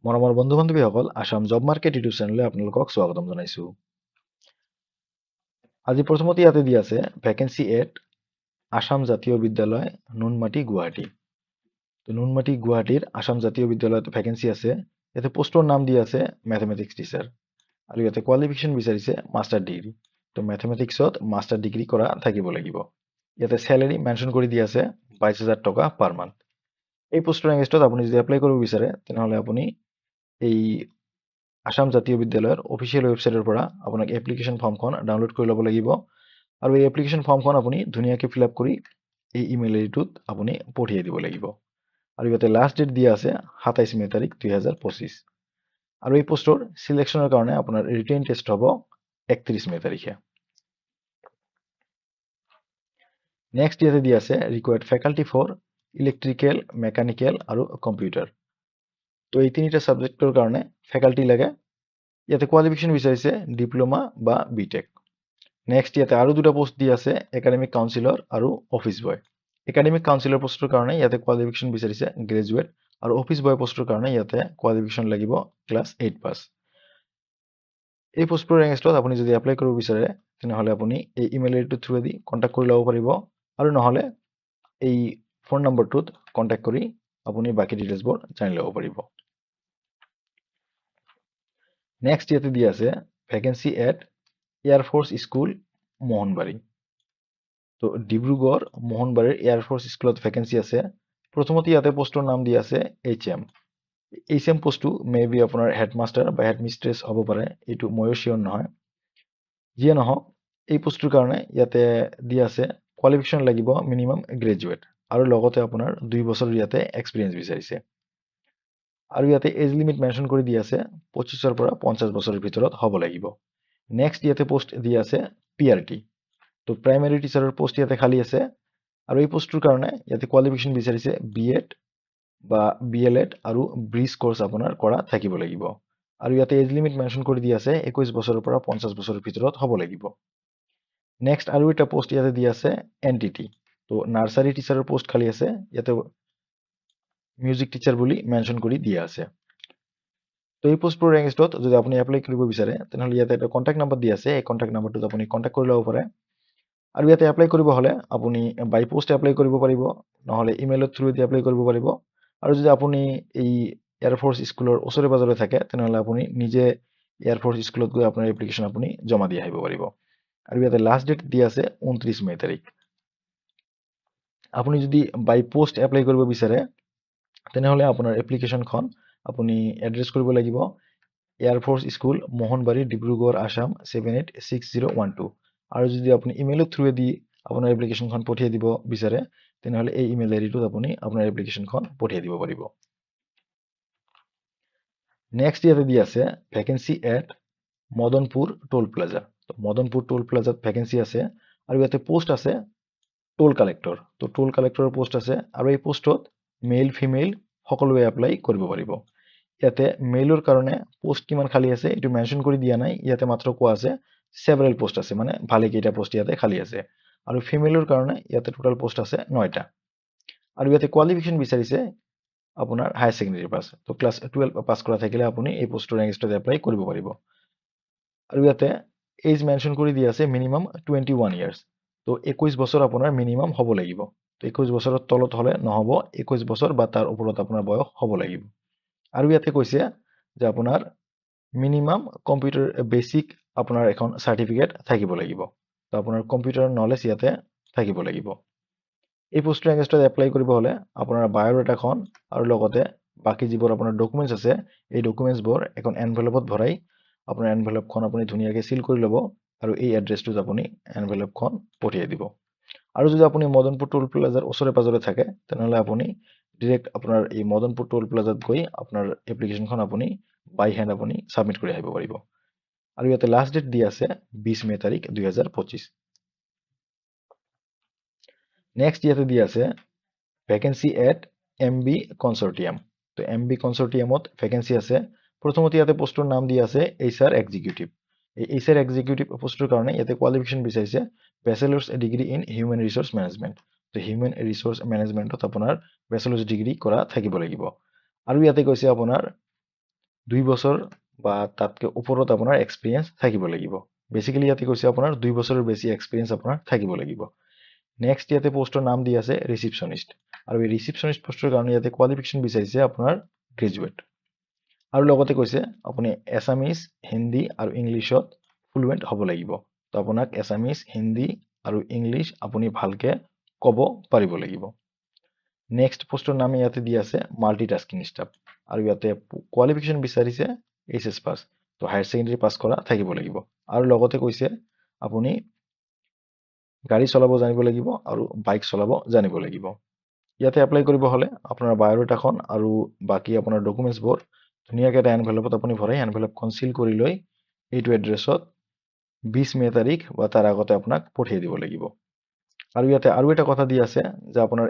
মৰমৰ বন্ধু বান্ধৱীসকল Assam job market YouTube চেনেললৈ আপোনালোকক স্বাগতম জনাইছো। আজি প্ৰথমতে ইয়াতে দিয়া আছে ভেকেন্সি এট আসাম জাতীয় বিদ্যালয় নুনমাটি গুৱাহাটী। তো নুনমাটি গুৱাহাটীৰ আসাম জাতীয় বিদ্যালয়ত ভেকেন্সি আছে। ইয়াতে পোষ্টৰ নাম দিয়া আছে মেথমেটিক্স টিচাৰ আৰু ইয়াতে কোৱালিফিকেশ্যন বিচাৰিছে মাষ্টাৰ ডিগ্ৰী। তো মেথমেটিক্সত মাষ্টাৰ ডিগ্ৰী কৰা থাকিব লাগিব। ইয়াতে চেলাৰী মেনশ্যন কৰি দিয়া আছে 22,000 টকা পাৰ মান্থ। এই পোষ্টৰ এগেইনষ্টত আপুনি যদি এপ্লাই কৰিব বিচাৰে তেনেহ'লে আপুনি এই আসাম জাতীয় বিদ্যালয়ৰ অফিচিয়েল ৱেবছাইটৰ পৰা আপোনাক এপ্লিকেশ্যন ফৰ্মখন ডাউনলোড কৰি ল'ব লাগিব আৰু এই এপ্লিকেশ্যন ফৰ্মখন আপুনি ধুনীয়াকৈ ফিল আপ কৰি এই ইমেইল আইডিটোত আপুনি পঠিয়াই দিব লাগিব। আৰু ইয়াতে লাষ্ট ডেট দিয়া আছে 27 মে তাৰিখ 2025 আৰু এই পোষ্টৰ চিলেকশ্যনৰ কাৰণে আপোনাৰ ৰিটেন টেষ্ট হ'ব 31 মে তাৰিখে। নেক্সট ইয়াতে দিয়া আছে required faculty for electrical, mechanical আৰু কম্পিউটাৰ। তো এই তিনিটা ছাবজেক্টৰ কাৰণে ফেকাল্টি লাগে। ইয়াতে কোৱালিফিকেশ্যন বিচাৰিছে ডিপ্ল'মা বা বিটেক। নেক্সট ইয়াতে আৰু দুটা পোষ্ট দিয়া আছে একাডেমিক কাউন্সিলৰ আৰু অফিচ বয়। একাডেমিক কাউন্সিলৰ পোষ্টৰ কাৰণে ইয়াতে কোৱালিফিকেশ্যন বিচাৰিছে গ্ৰেজুৱেট আৰু অফিচ বয় পোষ্টৰ কাৰণে ইয়াতে কোৱালিফিকেশ্যন লাগিব ক্লাছ 8 পাছ। এই পোষ্টবোৰৰ এগেইনষ্টত আপুনি যদি এপ্লাই কৰিব বিচাৰে তেনেহ'লে আপুনি এই ইমেইল আইডিটোৰ থ্ৰুৱেদি কণ্টেক্ট কৰি ল'ব পাৰিব আৰু নহ'লে এই ফোন নম্বৰটোত কণ্টেক্ট কৰি আপুনি বাকী ডিটেইলছবোৰ জানি ল'ব পাৰিব। নেক্সট ইয়াতে দিয়া আছে vacancy at air force school Mohanbari. তো ডিব্ৰুগড় মোহনবাৰীৰ এয়াৰফ'ৰ্চ স্কুলত ভেকেন্সি আছে। প্ৰথমতে ইয়াতে পোষ্টৰ নাম দিয়া আছে HM। HM পোষ্টটো মে বি আপোনাৰ হেডমাষ্টাৰ বা হেডমিষ্ট্ৰেছ হ'ব পাৰে, এইটো ময়ো চিয়ৰ নহয়। যিয়ে নহওক এই পোষ্টটোৰ কাৰণে ইয়াতে দিয়া আছে কোৱালিফিকেশ্যন লাগিব মিনিমাম গ্ৰেজুৱেট আৰু লগতে আপোনাৰ 2 বছৰ ইয়াতে এক্সপিৰিয়েঞ্চ বিচাৰিছে। আৰু ইয়াতে এজ লিমিট মেনশ্যন কৰি দিয়া আছে 25ৰ পৰা 50 বছৰৰ ভিতৰত হ'ব লাগিব। নেক্সট ইয়াতে পোষ্ট দিয়া আছে PRT। তো প্ৰাইমেৰী টিচাৰৰ পোষ্ট ইয়াতে খালী আছে আৰু এই পোষ্টটোৰ কাৰণে ইয়াতে কোৱালিফিকেশ্যন বিচাৰিছে BEd বা BLEd আৰু ব্ৰিজ কোৰ্চ আপোনাৰ কৰা থাকিব লাগিব। আৰু ইয়াতে এজ লিমিট মেনশ্যন কৰি দিয়া আছে 21 বছৰৰ পৰা 50 বছৰৰ ভিতৰত হ'ব লাগিব। নেক্সট আৰু এটা পোষ্ট ইয়াতে দিয়া আছে NTT। তো নাৰ্চাৰী টিচাৰৰ পোষ্ট খালী আছে, ইয়াতে মিউজিক টিচাৰ বুলি মেনশ্যন কৰি দিয়া আছে। তো এই পোষ্টবোৰৰ এগেইনষ্টত যদি আপুনি এপ্লাই কৰিব বিচাৰে তেনেহ'লে ইয়াতে এটা কণ্টেক্ট নম্বৰ দিয়া আছে, এই কণ্টেক্ট নম্বৰটোত আপুনি কণ্টেক্ট কৰি ল'ব পাৰে। আৰু ইয়াতে এপ্লাই কৰিব হ'লে আপুনি বাই পোষ্ট এপ্লাই কৰিব পাৰিব, নহ'লে ইমেইলৰ থ্ৰুৱেদি এপ্লাই কৰিব পাৰিব। আৰু যদি আপুনি এই এয়াৰফ'ৰ্চ স্কুলৰ ওচৰে পাজৰে থাকে তেনেহ'লে আপুনি নিজে এয়াৰফ'ৰ্চ স্কুলত গৈ আপোনাৰ এপ্লিকেশ্যন আপুনি জমা দি আহিব পাৰিব। আৰু ইয়াতে লাষ্ট ডেট দিয়া আছে 29 মে তাৰিখ। আপুনি যদি বাই পোষ্ট এপ্লাই কৰিব বিচাৰে তেনেহ'লে আপোনাৰ এপ্লিকেশ্যনখন আপুনি এড্ৰেছ কৰিব লাগিব এয়াৰফ'ৰ্চ স্কুল মোহনবাৰী ডিব্ৰুগড় আসাম 786012। আৰু যদি আপুনি ইমেইলৰ থ্ৰুৱেদি আপোনাৰ এপ্লিকেশ্যনখন পঠিয়াই দিব বিচাৰে তেনেহ'লে এই ইমেইল আইডিটোত আপুনি আপোনাৰ এপ্লিকেশ্যনখন পঠিয়াই দিব পাৰিব। নেক্সট ইয়াতে দিয়া আছে vacancy at Madanpur toll plaza. Madanpur toll প্লাজাত ভেকেন্সি আছে আৰু ইয়াতে পোষ্ট আছে টোল কালেক্টৰ। তো টোল কালেক্টৰৰ পোষ্ট আছে আৰু এই পোষ্টত মেইল ফিমেইল সকলোৱে এপ্লাই কৰিব পাৰিব। ইয়াতে মেইলৰ কাৰণে পোষ্ট কিমান খালী আছে এইটো মেনশ্যন কৰি দিয়া নাই, ইয়াতে মাত্ৰ কোৱা আছে সেভাৰেল পোষ্ট আছে, মানে ভালেকেইটা পোষ্ট ইয়াতে খালী আছে। আৰু ফিমেইলৰ কাৰণে ইয়াতে টোটেল পোষ্ট আছে 9টা। আৰু ইয়াতে কোৱালিফিকেশ্যন বিচাৰিছে আপোনাৰ হায়াৰ ছেকেণ্ডেৰী পাছ। তো ক্লাছ 12 পাছ কৰা থাকিলে আপুনি এই পোষ্টৰ এগেইনষ্টত এপ্লাই কৰিব পাৰিব। আৰু ইয়াতে এজ মেনশ্যন কৰি দিয়া আছে মিনিমাম 21 ইয়াৰ্ছ। তো 21 বছৰ আপোনাৰ মিনিমাম হ'ব লাগিব। তো 21 বছৰৰ তলত হ'লে নহ'ব, 21 বছৰ বা তাৰ ওপৰত আপোনাৰ বয়স হ'ব লাগিব। আৰু ইয়াতে কৈছে যে আপোনাৰ মিনিমাম কম্পিউটাৰ বেচিক আপোনাৰ এখন চাৰ্টিফিকেট থাকিব লাগিব। তো আপোনাৰ কম্পিউটাৰ নলেজ ইয়াতে থাকিব লাগিব। এই পোষ্টৰ এগেইনষ্টত এপ্লাই কৰিব হ'লে আপোনাৰ বায়'ডাটাখন আৰু লগতে বাকী যিবোৰ আপোনাৰ ডকুমেণ্টছ আছে এই ডকুমেণ্টছবোৰ এখন এনভেলপত ভৰাই আপোনাৰ এনভেলপখন আপুনি ধুনীয়াকৈ চিল কৰি ল'ব আৰু এই এড্ৰেছটোত আপুনি এনভেলপখন পঠিয়াই দিব। আৰু যদি আপুনি মদনপুৰ টোল প্লাজাৰ ওচৰে পাজৰে থাকে তেনেহ'লে আপুনি ডিৰেক্ট আপোনাৰ এই মদনপুৰ টোল প্লাজাত গৈ আপোনাৰ এপ্লিকেশ্যনখন আপুনি বাই হেণ্ড আপুনি ছাবমিট কৰি আহিব পাৰিব। আৰু ইয়াতে লাষ্ট ডেট দিয়া আছে 20 মে তাৰিখ 2025। নেক্সট ইয়াতে দিয়া আছে ভেকেন্সি এট MB কনচৰ্টিয়াম। তো MB কনচৰ্টিয়ামত ভেকেন্সি আছে। প্ৰথমতে ইয়াতে পোষ্টৰ নাম দিয়া আছে HR এক্সিকিউটিভ। এই HR এক্সিকিউটিভ পোষ্টৰ কাৰণে ইয়াতে কোৱালিফিকেশ্যন বিচাৰিছে bachelors degree in human resource management. তো হিউমেন ৰিচোৰ্চ মেনেজমেণ্টত আপোনাৰ বেচেলাৰ্ছ ডিগ্ৰী কৰা থাকিব লাগিব। আৰু ইয়াতে কৈছে আপোনাৰ 2 বছৰ বা তাতকৈ ওপৰত আপোনাৰ এক্সপিৰিয়েঞ্চ থাকিব লাগিব। বেসিক্যালি ইয়াতে কৈছে আপোনাৰ 2 বছৰৰ বেছি এক্সপিৰিয়েঞ্চ আপোনাৰ থাকিব লাগিব। নেক্সট ইয়াতে পোষ্টৰ নাম দি আছে ৰিচিপশ্যনিষ্ট, আৰু এই ৰিচিপশ্যনিষ্ট পোষ্টৰ কাৰণে ইয়াতে কোৱালিফিকেশ্যন বিচাৰিছে আপোনাৰ গ্ৰেজুৱেট। আৰু লগতে কৈছে আপুনি এছামিজ, হিন্দী আৰু ইংলিছত ফ্লুৱেণ্ট হ'ব লাগিব। তো আপোনাক এছামিজ, হিন্দী আৰু ইংলিছ আপুনি ভালকে ক'ব পাৰিব লাগিব। নেক্সট পোষ্টৰ নাম ইয়াতে দি আছে মাল্টিটাস্কিং ষ্টাফ, আৰু ইয়াতে কোৱালিফিকেশ্যন বিচাৰিছে এইচএছ পাছ, তো হায়াৰ ছেকেণ্ডেৰী পাছ কৰা থাকিব লাগিব। আৰু লগতে কৈছে আপুনি গাড়ী চলাব জানিব লাগিব আৰু বাইক চলাব জানিব লাগিব। ইয়াতে এপ্লাই কৰিব হ'লে আপোনাৰ বায়'ডাটাখন আৰু বাকী আপোনাৰ ডকুমেণ্টছবোৰ ধুনীয়াকৈ এটা এনভেলপত আপুনি ভৰাই এনভেলপখন চিল কৰি লৈ এইটো এড্ৰেছত 20 মে তাৰিখ বা তাৰ আগতে আপোনাক পঠিয়াই দিব লাগিব। আৰু ইয়াতে আৰু এটা কথা দি আছে যে আপোনাৰ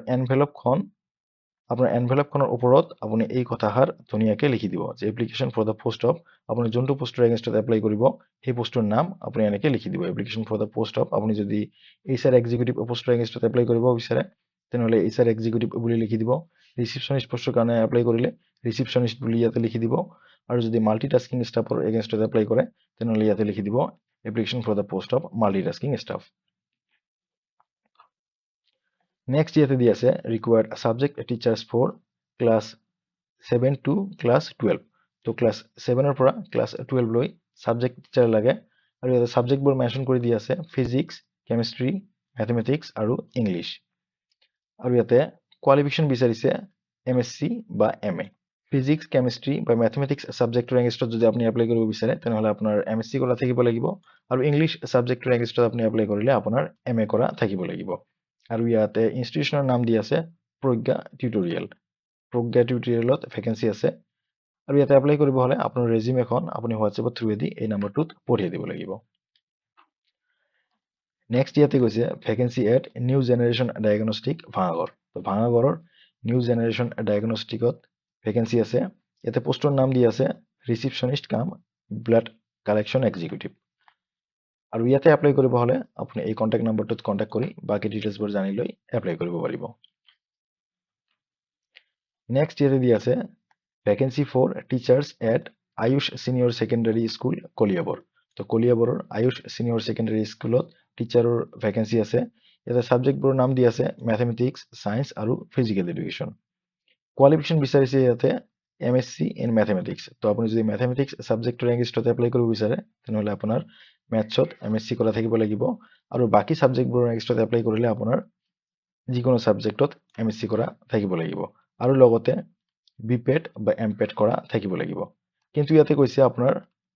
এনভেলপখনৰ ওপৰত আপুনি এই কথাষাৰ ধুনীয়াকৈ লিখি দিব যে application for the post of, আপুনি যোনটো পোষ্টৰ এগেইনষ্টত এপ্লাই কৰিব সেই পোষ্টৰ নাম আপুনি এনেকৈ লিখি দিব, application for the post of. আপুনি যদি HR এক্সিকিউটিভ পোষ্টৰ এগেইনষ্টত এপ্লাই কৰিব বিচাৰে তেনেহ'লে HR এক্সিকিউটিভ বুলি লিখি দিব। ৰিচিপশ্যনিষ্ট পোষ্টৰ কাৰণে এপ্লাই কৰিলে ৰিচিপশ্যনিষ্ট বুলি ইয়াতে লিখি দিব। আৰু যদি মাল্টিটাস্কিং ষ্টাফৰ এগেইনষ্টত এপ্লাই কৰে তেনেহ'লে ইয়াতে লিখি দিব application for the post of multitasking staff. Next ইয়াতে দি আছে required subject teachers for class 7 to class 12। তো ক্লাছ 7ৰ পৰা ক্লাছ 12 লৈ ছাবজেক্ট টিচাৰ লাগে, আৰু ইয়াতে ছাবজেক্টবোৰ মেনশ্যন কৰি দি আছে ফিজিক্স, কেমিষ্ট্ৰি, মেথমেটিক্স আৰু ইংলিছ। আৰু ইয়াতে কোৱালিফিকেশ্যন বিচাৰিছে MSc বা MA। ফিজিক্স, কেমিষ্ট্ৰি বা মেথমেটিক্স ছাবজেক্টৰ এগেইনষ্টত যদি আপুনি এপ্লাই কৰিব বিচাৰে তেনেহ'লে আপোনাৰ MSc কৰা থাকিব লাগিব, আৰু ইংলিছ ছাবজেক্টৰ এগেইনষ্টত আপুনি এপ্লাই কৰিলে আপোনাৰ MA কৰা থাকিব লাগিব। আৰু ইয়াতে ইনষ্টিটিউচনৰ নাম দি আছে প্ৰজ্ঞা টিউটৰিয়েল। প্ৰজ্ঞা টিউটৰিয়েলত ভেকেঞ্চি আছে, আৰু ইয়াতে এপ্লাই কৰিব হ'লে আপোনাৰ ৰেজিউমেখন আপুনি হোৱাটছএপৰ থ্ৰুৱেদি এই নম্বৰটোত পঠিয়াই দিব লাগিব। নেক্সট ইয়াতে কৈছে vacancy at new generation diagnostic Bhangagarh. তো ভাঙাগড়ৰ নিউ জেনেৰেশ্যন ডায়েগনষ্টিকত ভেকেঞ্চি আছে। ইয়াতে পোষ্টৰ নাম দি আছে ৰিচিপশ্যনিষ্ট কাম ব্লাড কালেকশ্যন এক্সিকিউটিভ। আৰু ইয়াতে এপ্লাই কৰিব হ'লে আপুনি এই কণ্টেক্ট নম্বৰটোত কণ্টেক্ট কৰি বাকী ডিটেইলছবোৰ জানি লৈ এপ্লাই কৰিব পাৰিব। নেক্সট ইয়াতে দি আছে vacancy for teachers at Ayush senior secondary school Kaliabor. তো কলিয়াবৰৰ আয়ুষ ছিনিয়ৰ ছেকেণ্ডাৰী স্কুলত টিচাৰৰ ভেকেঞ্চি আছে। ইয়াতে ছাবজেক্টবোৰৰ নাম দি আছে মেথমেটিক্স, ছায়েন্স আৰু ফিজিকেল এডুকেশ্যন। কোৱালিফিকেশ্যন বিচাৰিছে ইয়াতে MSc ইন মেথমেটিক্স। তো আপুনি যদি মেথমেটিক্স ছাবজেক্টৰ এগেইনষ্টত এপ্লাই কৰিব বিচাৰে তেনেহ'লে আপোনাৰ মেথছত MSc কৰা থাকিব লাগিব, আৰু বাকী ছাবজেক্টবোৰৰ এগেইনষ্টত এপ্লাই কৰিলে আপোনাৰ যিকোনো ছাবজেক্টত MSc কৰা থাকিব লাগিব, আৰু লগতে BPET বা MPET কৰা থাকিব লাগিব। কিন্তু ইয়াতে কৈছে আপোনাৰ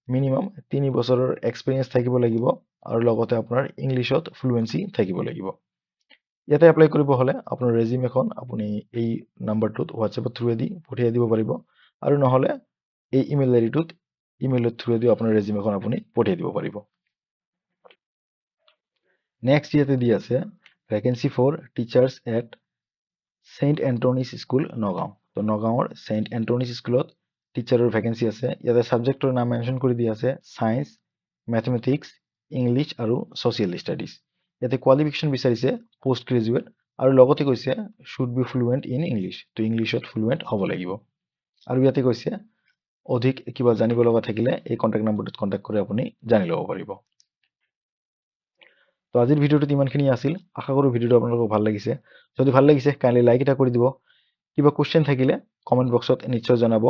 মিনিমাম 3 বছৰৰ এক্সপিৰিয়েঞ্চ থাকিব লাগিব, আৰু লগতে আপোনাৰ ইংলিছত ফ্লুৱেঞ্চি থাকিব লাগিব। ইয়াতে এপ্লাই কৰিব হ'লে আপোনাৰ ৰেজিউমেখন আপুনি এই নম্বৰটোত হোৱাটছএপৰ থ্ৰুৱেদি পঠিয়াই দিব পাৰিব, আৰু নহ'লে এই ইমেইল আইডিটোত ইমেইলৰ থ্ৰুৱেদি আপোনাৰ ৰেজিউমেখন আপুনি পঠিয়াই দিব পাৰিব। নেক্সট ইয়াতে দি আছে vacancy for teachers at saint Antony's school Nagaon. তো নগাঁৱৰ ছেইণ্ট এণ্টনিজ স্কুলত টিচাৰৰ ভেকেঞ্চি আছে। ইয়াতে ছাবজেক্টৰ নাম মেনশ্যন কৰি দি আছে ছায়েন্স, মেথমেটিক্স, ইংলিছ আৰু ছ'চিয়েল ষ্টাডিজ। ইয়াতে কোৱালিফিকেশ্যন বিচাৰিছে পোষ্ট গ্ৰেজুৱেট, আৰু লগতে কৈছে should be fluent in English. তো ইংলিছত ফ্লুৱেণ্ট হ'ব লাগিব। আৰু ইয়াতে কৈছে অধিক কিবা জানিব লগা থাকিলে এই কণ্টেক্ট নম্বৰটোত কণ্টেক্ট কৰি আপুনি জানি ল'ব পাৰিব। তো আজিৰ ভিডিঅ'টোত ইমানখিনি আছিল। আশা কৰোঁ ভিডিঅ'টো আপোনালোকক ভাল লাগিছে। যদি ভাল লাগিছে কাইণ্ডলি লাইক এটা কৰি দিব। কিবা কুৱেশ্যন থাকিলে কমেণ্ট বক্সত নিশ্চয় জনাব,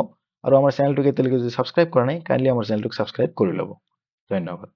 আৰু আমাৰ চেনেলটোক এতিয়ালৈকে যদি ছাবস্ক্ৰাইব কৰা নাই কাইণ্ডলি আমাৰ চেনেলটোক ছাবস্ক্ৰাইব কৰি ল'ব। ধন্যবাদ।